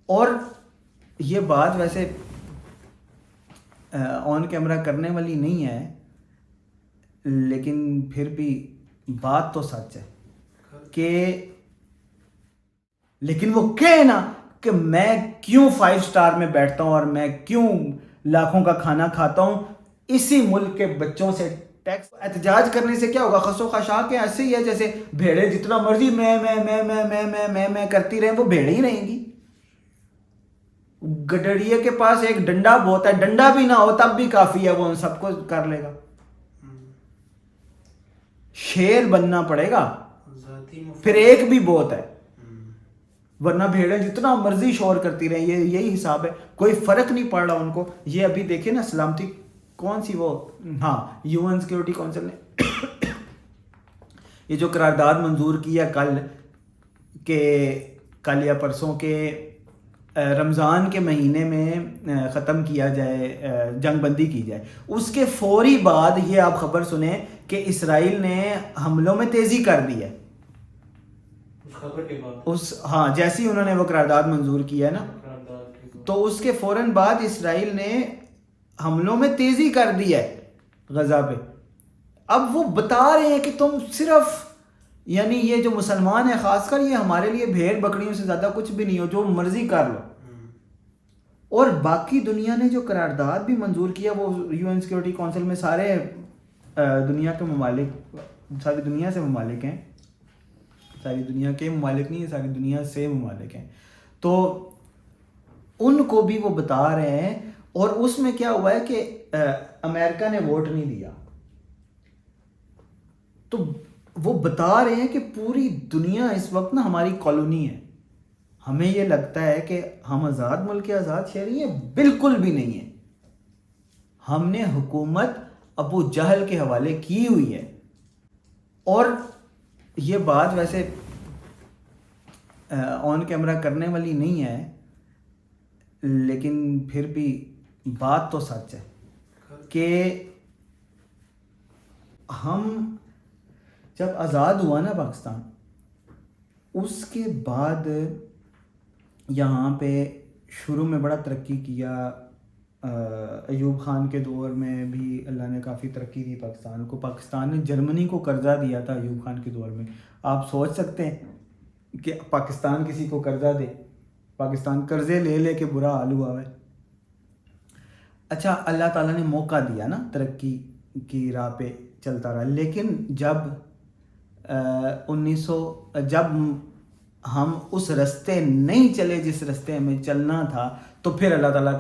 اور یہ بات ویسے آن کیمرہ کرنے والی نہیں ہے، لیکن پھر بھی بات تو سچ ہے کہ لیکن وہ کہے نا کہ میں کیوں 5 اسٹار میں بیٹھتا ہوں اور میں کیوں لاکھوں کا کھانا کھاتا ہوں، اسی ملک کے بچوں سے ٹیکس احتجاج کرنے سے کیا ہوگا؟ خس و خشاک ایسے ہی ہے جیسے بھیڑیں جتنا مرضی میں کرتی رہیں، وہ بھیڑیں ہی رہیں گی۔ گڈریے کے پاس ایک ڈنڈا بہت ہے، ڈنڈا بھی نہ ہو تب بھی کافی ہے، وہ ان سب کو کر لے گا۔ شیر بننا پڑے گا، پھر ایک بھی بہت ہے، ورنہ بھیڑیں جتنا مرضی شور کرتی رہیں، یہی حساب ہے، کوئی فرق نہیں پڑ رہا ان کو۔ یہ ابھی دیکھیں نا سلامتی کون سی وہ یو این سیکورٹی کونسل نے یہ جو قرارداد منظور کیا کل یا پرسوں کے رمضان کے مہینے میں ختم کیا جائے، جنگ بندی کی جائے، اس کے فوری بعد یہ آپ خبر سنیں کہ اسرائیل نے حملوں میں تیزی کر دی ہے۔ جیسے ہی انہوں نے وہ قرارداد منظور کیا ہے نا، تو اس کے فوراً بعد اسرائیل نے حملوں میں تیزی کر دی ہے غزہ پہ۔ اب وہ بتا رہے ہیں کہ تم صرف یعنی یہ جو مسلمان ہیں خاص کر، یہ ہمارے لیے بھیڑ بکریوں سے زیادہ کچھ بھی نہیں ہو، جو مرضی کر لو۔ اور باقی دنیا نے جو قرارداد بھی منظور کیا، وہ یو این سیکورٹی کونسل میں سارے دنیا کے ممالک، ساری دنیا سے ممالک ہیں، ساری دنیا کے ممالک نہیں ہیں، ساری دنیا سے ممالک ہیں، تو ان کو بھی وہ بتا رہے ہیں۔ اور اس میں کیا ہوا ہے کہ امریکہ نے ووٹ نہیں دیا، تو وہ بتا رہے ہیں کہ پوری دنیا اس وقت نا ہماری کالونی ہے، ہمیں یہ لگتا ہے کہ ہم آزاد ملک کے آزاد شہری ہیں، بالکل بھی نہیں ہے، ہم نے حکومت ابو جہل کے حوالے کی ہوئی ہے۔ اور یہ بات ویسے آن کیمرہ کرنے والی نہیں ہے، لیکن پھر بھی بات تو سچ ہے کہ ہم جب آزاد ہوا نا پاکستان، اس کے بعد یہاں پہ شروع میں بڑا ترقی کیا، ایوب خان کے دور میں بھی اللہ نے کافی ترقی دی پاکستان کو۔ پاکستان نے جرمنی کو قرضہ دیا تھا ایوب خان کے دور میں۔ آپ سوچ سکتے ہیں کہ پاکستان کسی کو قرضہ دے؟ پاکستان قرضے لے لے کے برا حال ہوا ہے۔ اچھا، اللہ تعالیٰ نے موقع دیا نا، ترقی کی راہ پہ چلتا رہا، لیکن جب جب ہم اس رستے نہیں چلے جس رستے ہمیں چلنا تھا، تو پھر اللہ تعالیٰ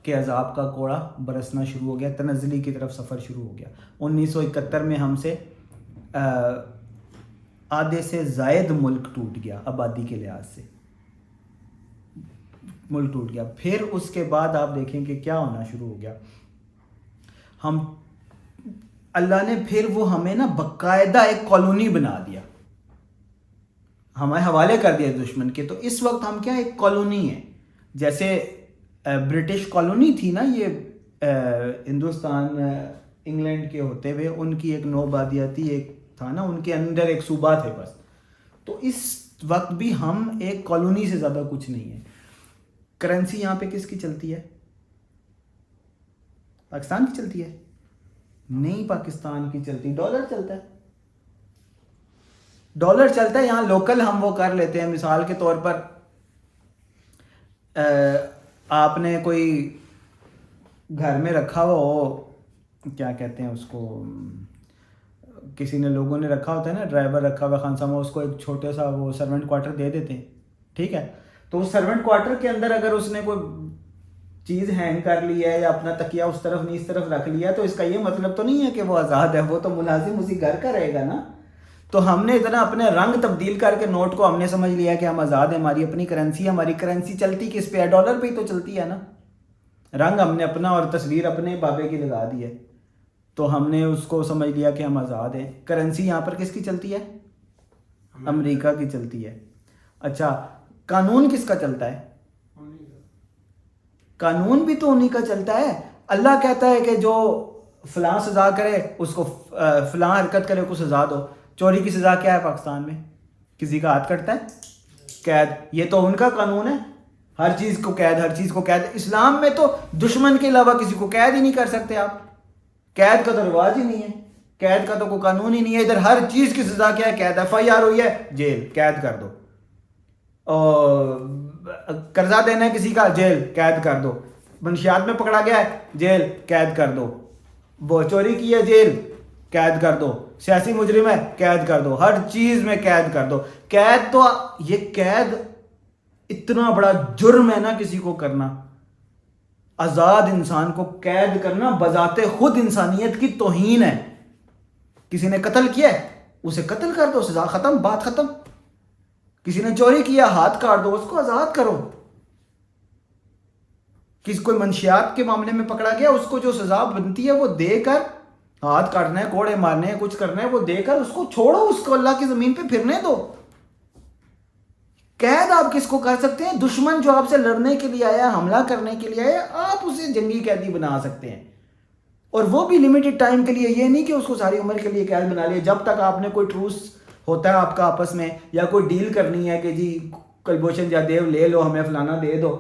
کے عذاب کا کوڑا برسنا شروع ہو گیا، تنزلی کی طرف سفر شروع ہو گیا۔ 1971 میں ہم سے آدھے سے زائد ملک ٹوٹ گیا، آبادی کے لحاظ سے ملک ٹوٹ گیا۔ پھر اس کے بعد آپ دیکھیں کہ کیا ہونا شروع ہو گیا، اللہ نے پھر وہ ہمیں نا باقاعدہ ایک کالونی بنا دیا، ہمیں حوالے کر دیا دشمن کے۔ تو اس وقت ہم کیا ایک کالونی ہے، جیسے برٹش کالونی تھی نا، یہ ہندوستان انگلینڈ کے ہوتے ہوئے ان کی ایک نوآبادیاتی ایک تھا نا، ان کے اندر ایک صوبہ تھے بس۔ تو اس وقت بھی ہم ایک کالونی سے زیادہ کچھ نہیں ہے۔ کرنسی یہاں پہ کس کی چلتی ہے؟ پاکستان کی چلتی ہے؟ نہیں، پاکستان کی چلتی، ڈالر چلتا ہے، ڈالر چلتا ہے یہاں لوکل، ہم وہ کر لیتے ہیں۔ مثال کے طور پر آپ نے کوئی گھر میں رکھا ہوا ہو، کیا کہتے ہیں اس کو، کسی نے لوگوں نے رکھا ہوتا ہے نا، ڈرائیور رکھا ہوا خان صاحب، اس کو ایک چھوٹا سا وہ سرونٹ کوارٹر دے دیتے ہیں، ٹھیک ہے؟ تو اس سرونٹ کوارٹر کے اندر اگر اس نے کوئی چیز ہینگ کر لی ہے یا اپنا تکیہ اس طرف نہیں اس طرف رکھ لیا، تو اس کا یہ مطلب تو نہیں ہے کہ وہ آزاد ہے، وہ تو ملازم اسی گھر کا رہے گا نا۔ تو ہم نے اتنا اپنے رنگ تبدیل کر کے نوٹ کو ہم نے سمجھ لیا کہ ہم آزاد ہیں، ہماری اپنی کرنسی ہے۔ ہماری کرنسی چلتی کس پہ ہے؟ ڈالر پہ ہی تو چلتی ہے نا۔ رنگ ہم نے اپنا اور تصویر اپنے بابے کی لگا دی ہے، تو ہم نے اس کو سمجھ لیا کہ ہم آزاد ہیں۔ کرنسی یہاں پر کس کی چلتی ہے؟ امریکہ کی چلتی ہے۔ اچھا، قانون کس کا چلتا ہے؟ قانون بھی تو انہی کا چلتا ہے۔ اللہ کہتا ہے کہ جو فلاں سزا کرے اس کو، فلاں حرکت کرے اس کو سزا دو۔ چوری کی سزا کیا ہے پاکستان میں؟ کسی کا ہاتھ کٹتا ہے؟ قید۔ یہ تو ان کا قانون ہے، ہر چیز کو قید، ہر چیز کو قید. اسلام میں تو دشمن کے علاوہ کسی کو قید ہی نہیں کر سکتے آپ. قید کا تو رواج ہی نہیں ہے، قید کا تو کوئی قانون ہی نہیں ہے. ادھر ہر چیز کی سزا کیا ہے؟ قید. FIR ہوئی ہے، جیل، قید کر دو. اور قرضہ دینا ہے کسی کا، جیل، قید کر دو. منشیات میں پکڑا گیا ہے، جیل، قید کر دو. وہ چوری کی ہے، جیل، قید کر دو. سیاسی مجرم ہے، قید کر دو. ہر چیز میں قید کر دو. قید تو یہ قید اتنا بڑا جرم ہے نا کسی کو کرنا. آزاد انسان کو قید کرنا بذات خود انسانیت کی توہین ہے. کسی نے قتل کیا ہے، اسے قتل کر دو، سزا ختم، بات ختم. کسی نے چوری کیا، ہاتھ کاٹ دو، اس کو آزاد کرو. کسی کوئی منشیات کے معاملے میں پکڑا گیا، اس کو جو سزا بنتی ہے وہ دے کر، ہاتھ کاٹنا ہے، کوڑے مارنے ہیں، کچھ کرنا ہے، وہ دے کر اس کو چھوڑو، اس کو اللہ کی زمین پہ پھرنے دو. قید آپ کس کو کر سکتے ہیں؟ دشمن جو آپ سے لڑنے کے لیے آیا، حملہ کرنے کے لیے آیا، آپ اسے جنگی قیدی بنا سکتے ہیں. اور وہ بھی لمیٹڈ ٹائم کے لیے، یہ نہیں کہ اس کو ساری عمر کے لیے قید بنا لیا. جب تک آپ نے کوئی ٹروس ہوتا ہے آپ کا آپس میں، یا کوئی ڈیل کرنی ہے کہ جی کلبھوشن جادیو لے لو، ہمیں فلانا دے دو،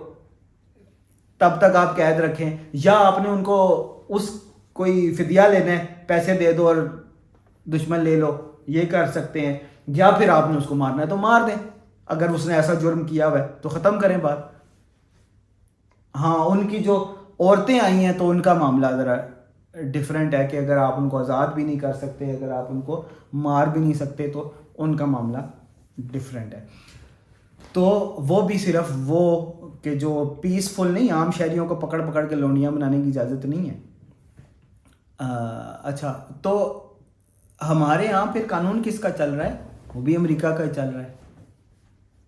تب تک آپ قید رکھیں. یا آپ نے ان کو اس کوئی فدیہ لینا ہے، پیسے دے دو اور دشمن لے لو، یہ کر سکتے ہیں. یا پھر آپ نے اس کو مارنا ہے تو مار دیں، اگر اس نے ایسا جرم کیا ہوا ہے تو ختم کریں بات. ہاں، ان کی جو عورتیں آئی ہیں تو ان کا معاملہ ذرا ڈفرینٹ ہے کہ اگر آپ ان کو آزاد بھی نہیں کر سکتے، اگر آپ ان کو مار بھی نہیں سکتے، تو ان کا معاملہ ڈفرینٹ ہے. تو وہ بھی صرف وہ کہ جو پیسفل نہیں، عام شہریوں کو پکڑ پکڑ کے لونڈیاں بنانے کی اجازت نہیں ہے. اچھا، تو ہمارے یہاں پھر قانون کس کا چل رہا ہے؟ وہ بھی امریکہ کا ہی چل رہا ہے.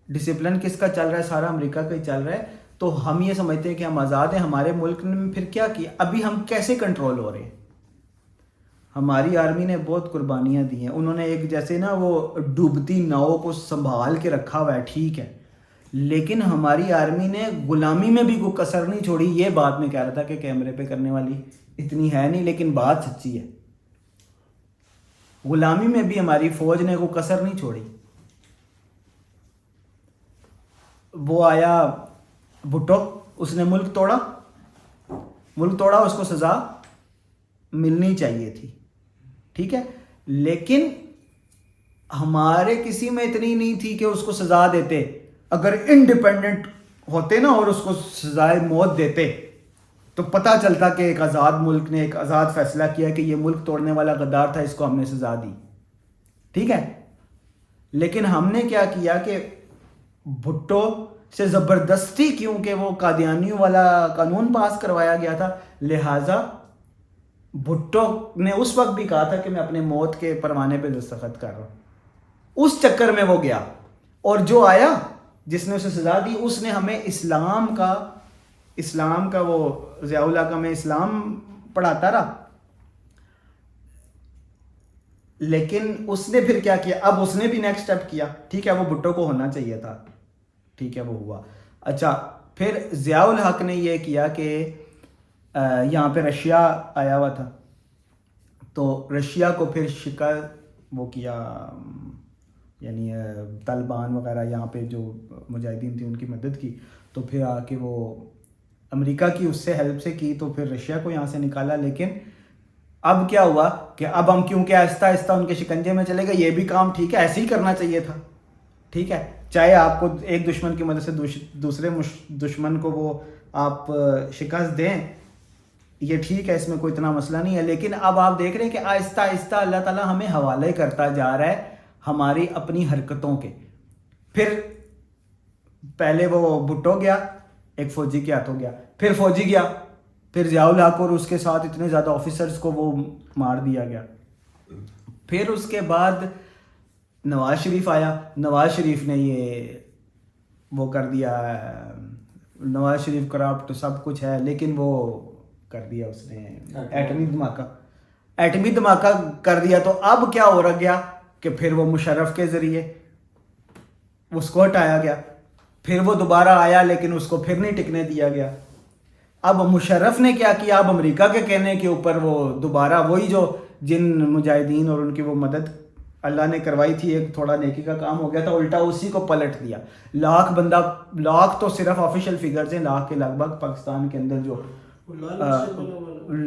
ڈسپلن کس کا چل رہا ہے؟ سارا امریکہ کا ہی چل رہا ہے. تو ہم یہ سمجھتے ہیں کہ ہم آزاد ہیں. ہمارے ملک نے پھر کیا کیا؟ ابھی ہم کیسے کنٹرول ہو رہے ہیں؟ ہماری آرمی نے بہت قربانیاں دی ہیں. انہوں نے ایک جیسے نا وہ ڈوبتی ناؤ کو سنبھال کے رکھا ہوا ہے، ٹھیک ہے، لیکن ہماری آرمی نے غلامی میں بھی کوئی کسر نہیں چھوڑی. یہ بات میں کہہ رہا تھا کہ کیمرے پہ کرنے والی اتنی ہے نہیں، لیکن بات سچی ہے. غلامی میں بھی ہماری فوج نے کوئی کسر نہیں چھوڑی. وہ آیا بھٹو، اس نے ملک توڑا، اس کو سزا ملنی چاہیے تھی، ٹھیک ہے، لیکن ہمارے کسی میں اتنی نہیں تھی کہ اس کو سزا دیتے. اگر انڈیپینڈنٹ ہوتے نا اور اس کو سزائے موت دیتے تو پتہ چلتا کہ ایک آزاد ملک نے ایک آزاد فیصلہ کیا کہ یہ ملک توڑنے والا غدار تھا، اس کو ہم نے سزا دی، ٹھیک ہے. لیکن ہم نے کیا کیا کہ بھٹو سے زبردستی، کیونکہ وہ قادیانیوں والا قانون پاس کروایا گیا تھا، لہٰذا بھٹو نے اس وقت بھی کہا تھا کہ میں اپنے موت کے پروانے پہ دستخط کر رہا ہوں. اس چکر میں وہ گیا، اور جو آیا جس نے اسے سزا دی، اس نے ہمیں اسلام کا وہ ضیاء اللہ کا میں اسلام پڑھاتا رہا. لیکن اس نے پھر کیا کیا؟ اب اس نے بھی نیکسٹ سٹیپ کیا، ٹھیک ہے، وہ بھٹو کو ہونا چاہیے تھا، ٹھیک ہے، وہ ہوا. اچھا، پھر ضیاء الحق نے یہ کیا کہ یہاں پہ رشیا آیا ہوا تھا، تو رشیا کو پھر وہ کیا، یعنی طالبان وغیرہ یہاں پہ جو مجاہدین تھے ان کی مدد کی. تو پھر آ کے وہ امریکہ کی اس سے ہیلپ سے کی، تو پھر رشیا کو یہاں سے نکالا. لیکن اب کیا ہوا کہ اب ہم کیونکہ آہستہ آہستہ ان کے شکنجے میں چلے گئے، یہ بھی کام ٹھیک ہے، ایسے ہی کرنا چاہیے تھا، ٹھیک ہے، چاہے آپ کو ایک دشمن کی مدد سے دوسرے دشمن کو وہ آپ شکست دیں، یہ ٹھیک ہے، اس میں کوئی اتنا مسئلہ نہیں ہے. لیکن اب آپ دیکھ رہے ہیں کہ آہستہ آہستہ اللہ تعالیٰ ہمیں حوالے کرتا جا رہا ہے ہماری اپنی حرکتوں کے. پھر پہلے وہ بھٹو گیا، ایک فوجی کے ہاتھوں گیا، پھر فوجی گیا، پھر ضیاء الحق اور اس کے ساتھ اتنے زیادہ آفیسرز کو وہ مار دیا گیا. پھر اس کے بعد نواز شریف آیا. نواز شریف نے یہ وہ کر دیا، نواز شریف کرپٹ سب کچھ ہے، لیکن وہ کر دیا اس نے ایٹمی دھماکہ کر دیا. تو اب کیا ہو رہا گیا کہ پھر وہ مشرف کے ذریعے اس کو ہٹایا گیا، پھر وہ دوبارہ آیا لیکن اس کو پھر نہیں ٹکنے دیا گیا. اب مشرف نے کیا کیا؟ اب امریکہ کے کہنے کے اوپر وہ دوبارہ وہی جو جن مجاہدین اور ان کی وہ مدد اللہ نے کروائی تھی، ایک تھوڑا نیکی کا کام ہو گیا تھا، الٹا اسی کو پلٹ دیا. لاکھ تو صرف آفیشیل فگرز ہیں، لاکھ کے لگ بھگ پاکستان کے اندر جو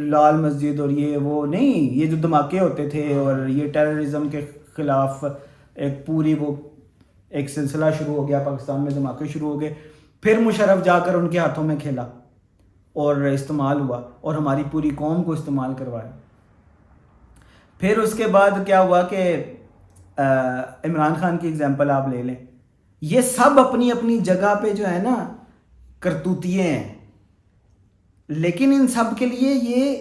لال مسجد اور یہ وہ نہیں، یہ جو دھماکے ہوتے تھے اور یہ ٹیررزم کے خلاف ایک پوری وہ ایک سلسلہ شروع ہو گیا پاکستان میں، دھماکے شروع ہو گئے. پھر مشرف جا کر ان کے ہاتھوں میں کھیلا اور استعمال ہوا اور ہماری پوری قوم کو استعمال کروایا. پھر اس کے بعد کیا ہوا کہ عمران خان کی اگزامپل آپ لے لیں، یہ سب اپنی اپنی جگہ پہ جو ہے نا کرتوتیے ہیں، لیکن ان سب کے لیے یہ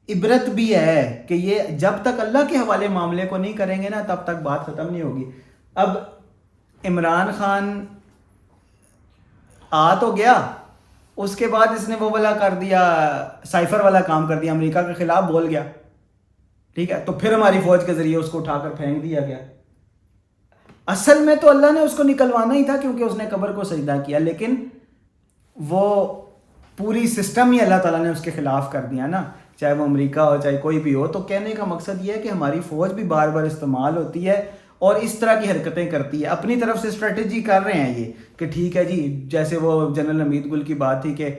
عبرت بھی ہے کہ یہ جب تک اللہ کے حوالے معاملے کو نہیں کریں گے نا تب تک بات ختم نہیں ہوگی. اب عمران خان آ تو گیا، اس کے بعد اس نے وہ والا کر دیا، سائفر والا کام کر دیا، امریکہ کے خلاف بول گیا، ٹھیک ہے، تو پھر ہماری فوج کے ذریعے اس کو اٹھا کر پھینک دیا گیا. اصل میں تو اللہ نے اس کو نکلوانا ہی تھا کیونکہ اس نے قبر کو سجدہ کیا، لیکن وہ پوری سسٹم ہی اللہ تعالیٰ نے اس کے خلاف کر دیا نا، چاہے وہ امریکہ ہو چاہے کوئی بھی ہو. تو کہنے کا مقصد یہ ہے کہ ہماری فوج بھی بار بار استعمال ہوتی ہے اور اس طرح کی حرکتیں کرتی ہے، اپنی طرف سے اسٹریٹجی کر رہے ہیں یہ کہ ٹھیک ہے جی، جیسے وہ جنرل حمید گل کی بات تھی کہ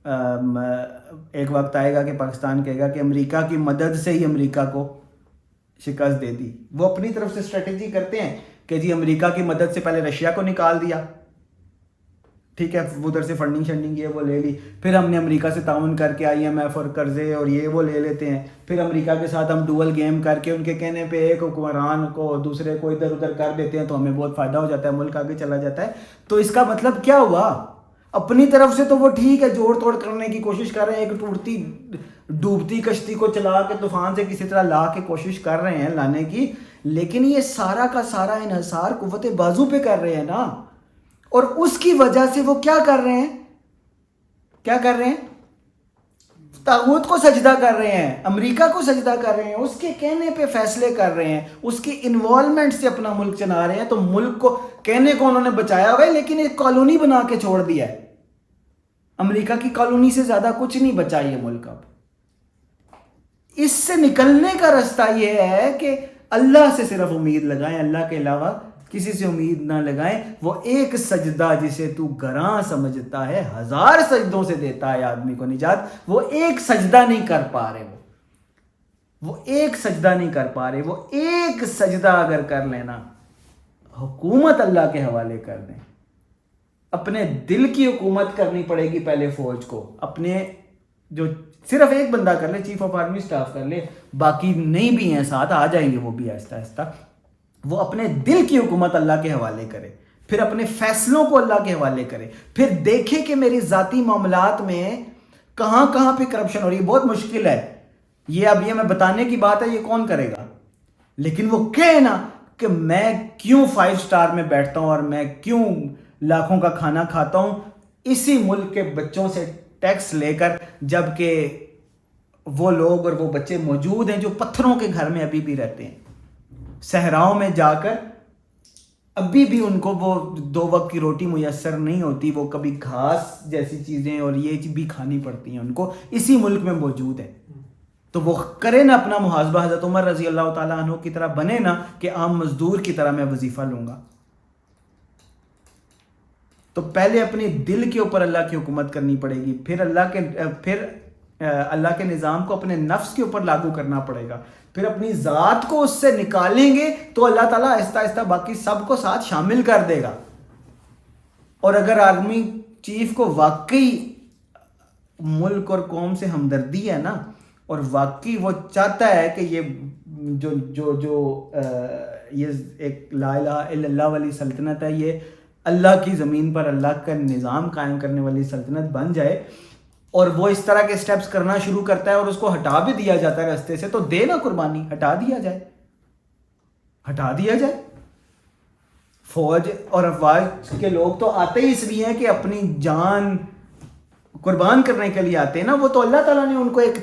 ایک وقت آئے گا کہ پاکستان کہے گا کہ امریکہ کی مدد سے ہی امریکہ کو شکست دے دی. وہ اپنی طرف سے اسٹریٹجی کرتے ہیں کہ جی امریکہ کی مدد سے پہلے رشیا کو نکال دیا، ٹھیک ہے، ادھر سے فنڈنگ شنڈنگ یہ وہ لے لی، پھر ہم نے امریکہ سے تعاون کر کے IMF اور قرضے اور یہ وہ لے لیتے ہیں، پھر امریکہ کے ساتھ ہم ڈوئل گیم کر کے ان کے کہنے پہ ایک حکمران کو دوسرے کو ادھر ادھر کر دیتے ہیں تو ہمیں بہت فائدہ ہو جاتا ہے، ملک آگے چلا جاتا ہے. تو اس کا مطلب کیا ہوا؟ اپنی طرف سے تو وہ ٹھیک ہے جوڑ توڑ کرنے کی کوشش کر رہے ہیں، ایک ٹوٹتی ڈوبتی کشتی کو چلا کے طوفان سے کسی طرح لا کے کوشش کر رہے ہیں لانے کی، لیکن یہ سارا کا سارا انحصار قوت بازو پہ کر رہے ہیں نا. اور اس کی وجہ سے وہ کیا کر رہے ہیں؟ کیا کر رہے ہیں؟ طاغوت کو سجدہ کر رہے ہیں، امریکہ کو سجدہ کر رہے ہیں، اس کے کہنے پہ فیصلے کر رہے ہیں، اس کی انوالومنٹ سے اپنا ملک چلا رہے ہیں. تو ملک کو کہنے کو انہوں نے بچایا ہوگا لیکن ایک کالونی بنا کے چھوڑ دیا ہے. امریکہ کی کالونی سے زیادہ کچھ نہیں بچا یہ ملک. اب اس سے نکلنے کا راستہ یہ ہے کہ اللہ سے صرف امید لگائیں، اللہ کے علاوہ کسی سے امید نہ لگائیں. وہ ایک سجدہ جسے تو گراں سمجھتا ہے 1000 سجدوں سے دیتا ہے آدمی کو نجات. وہ ایک سجدہ نہیں کر پا رہے، وہ ایک سجدہ نہیں کر پا رہے. وہ ایک سجدہ اگر کر لینا، حکومت اللہ کے حوالے کر دیں، اپنے دل کی حکومت کرنی پڑے گی پہلے فوج کو، اپنے جو صرف ایک بندہ کر لے، چیف آف آرمی سٹاف کر لے، باقی نہیں بھی ہیں ساتھ آ جائیں گے وہ بھی آہستہ آہستہ. وہ اپنے دل کی حکومت اللہ کے حوالے کرے، پھر اپنے فیصلوں کو اللہ کے حوالے کرے، پھر دیکھے کہ میری ذاتی معاملات میں کہاں کہاں پہ کرپشن ہو رہی ہے. بہت مشکل ہے یہ، اب یہ میں بتانے کی بات ہے، یہ کون کرے گا، لیکن وہ کہے نا کہ میں کیوں 5 سٹار میں بیٹھتا ہوں اور میں کیوں لاکھوں کا کھانا کھاتا ہوں اسی ملک کے بچوں سے ٹیکس لے کر، جبکہ وہ لوگ اور وہ بچے موجود ہیں جو پتھروں کے گھر میں ابھی بھی رہتے ہیں، صحراؤں میں جا کر ابھی بھی ان کو وہ 2 وقت کی روٹی میسر نہیں ہوتی، وہ کبھی گھاس جیسی چیزیں اور یہ بھی کھانی پڑتی ہیں ان کو، اسی ملک میں موجود ہے. تو وہ کرے نا اپنا محاسبہ، حضرت عمر رضی اللہ تعالیٰ عنہ کی طرح بنے نا کہ عام مزدور کی طرح میں وظیفہ لوں گا. تو پہلے اپنے دل کے اوپر اللہ کی حکومت کرنی پڑے گی، پھر اللہ کے نظام کو اپنے نفس کے اوپر لاگو کرنا پڑے گا، پھر اپنی ذات کو اس سے نکالیں گے تو اللہ تعالیٰ آہستہ آہستہ باقی سب کو ساتھ شامل کر دے گا. اور اگر آرمی چیف کو واقعی ملک اور قوم سے ہمدردی ہے نا، اور واقعی وہ چاہتا ہے کہ یہ جو یہ ایک لا الہ الا اللہ والی سلطنت ہے، یہ اللہ کی زمین پر اللہ کا نظام قائم کرنے والی سلطنت بن جائے، اور وہ اس طرح کے سٹیپس کرنا شروع کرتا ہے اور اس کو ہٹا بھی دیا جاتا ہے راستے سے، تو دے نا قربانی، ہٹا دیا جائے. فوج اور افواج کے لوگ تو آتے ہی اس لیے ہیں کہ اپنی جان قربان کرنے کے لیے آتے ہیں نا. وہ تو اللہ تعالیٰ نے ان کو ایک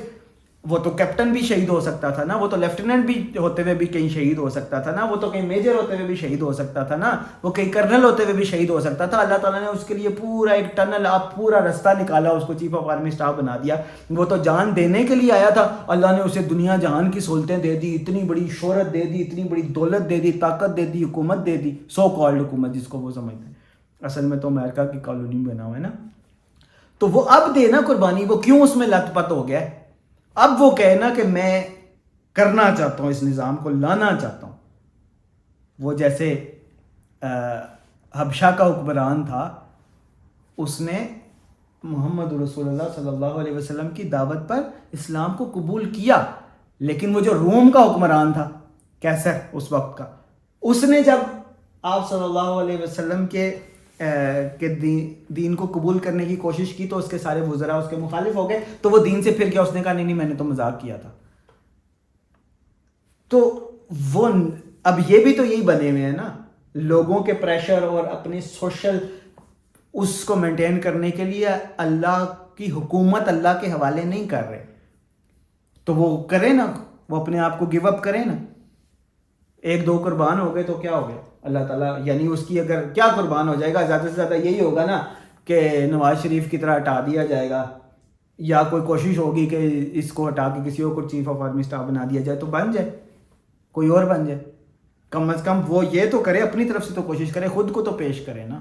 وہ تو کیپٹن بھی شہید ہو سکتا تھا نا, وہ تو لیفٹیننٹ بھی ہوتے ہوئے بھی کہیں شہید ہو سکتا تھا نا, وہ تو کہیں میجر ہوتے ہوئے بھی شہید ہو سکتا تھا نا, وہ کہیں کرنل ہوتے ہوئے بھی شہید ہو سکتا تھا. اللہ تعالیٰ نے اس کے لیے پورا ایک ٹنل, آپ پورا رستہ نکالا, اس کو چیف آف آرمی اسٹاف بنا دیا. وہ تو جان دینے کے لیے آیا تھا, اللہ نے اسے دنیا جہان کی سہولتیں دے دی, اتنی بڑی شہرت دے دی, اتنی بڑی دولت دے دی, طاقت دے دی, حکومت دے دی, سو کالڈ حکومت جس کو وہ سمجھتے ہیں, اصل میں تو امریکہ کی کالونی بنا ہوا ہے نا. تو وہ اب دے نا قربانی, وہ کیوں اس میں لت پت ہو گیا ہے. اب وہ کہنا کہ میں کرنا چاہتا ہوں, اس نظام کو لانا چاہتا ہوں. وہ جیسے حبشہ کا حکمران تھا, اس نے محمد رسول اللہ صلی اللہ علیہ وسلم کی دعوت پر اسلام کو قبول کیا, لیکن وہ جو روم کا حکمران تھا کیسر اس وقت کا, اس نے جب آپ صلی اللہ علیہ وسلم کے دین کو قبول کرنے کی کوشش کی تو اس کے سارے وزراء اس کے مخالف ہو گئے, تو وہ دین سے پھر گیا, اس نے کہا نہیں میں نے تو مذاق کیا تھا. تو وہ اب یہ بھی تو یہی بنے ہوئے ہیں نا, لوگوں کے پریشر اور اپنی سوشل اس کو مینٹین کرنے کے لیے اللہ کی حکومت اللہ کے حوالے نہیں کر رہے. تو وہ کرے نا, وہ اپنے آپ کو گیو اپ کرے نا. ایک دو قربان ہو گئے تو کیا ہو گیا, اللہ تعالیٰ یعنی اس کی اگر کیا قربان ہو جائے گا, زیادہ سے زیادہ یہی ہوگا نا کہ نواز شریف کی طرح ہٹا دیا جائے گا, یا کوئی کوشش ہوگی کہ اس کو ہٹا کے کسی اور کو چیف آف آرمی اسٹاف بنا دیا جائے, تو بن جائے, کوئی اور بن جائے. کم از کم وہ یہ تو کرے, اپنی طرف سے تو کوشش کرے, خود کو تو پیش کرے نا.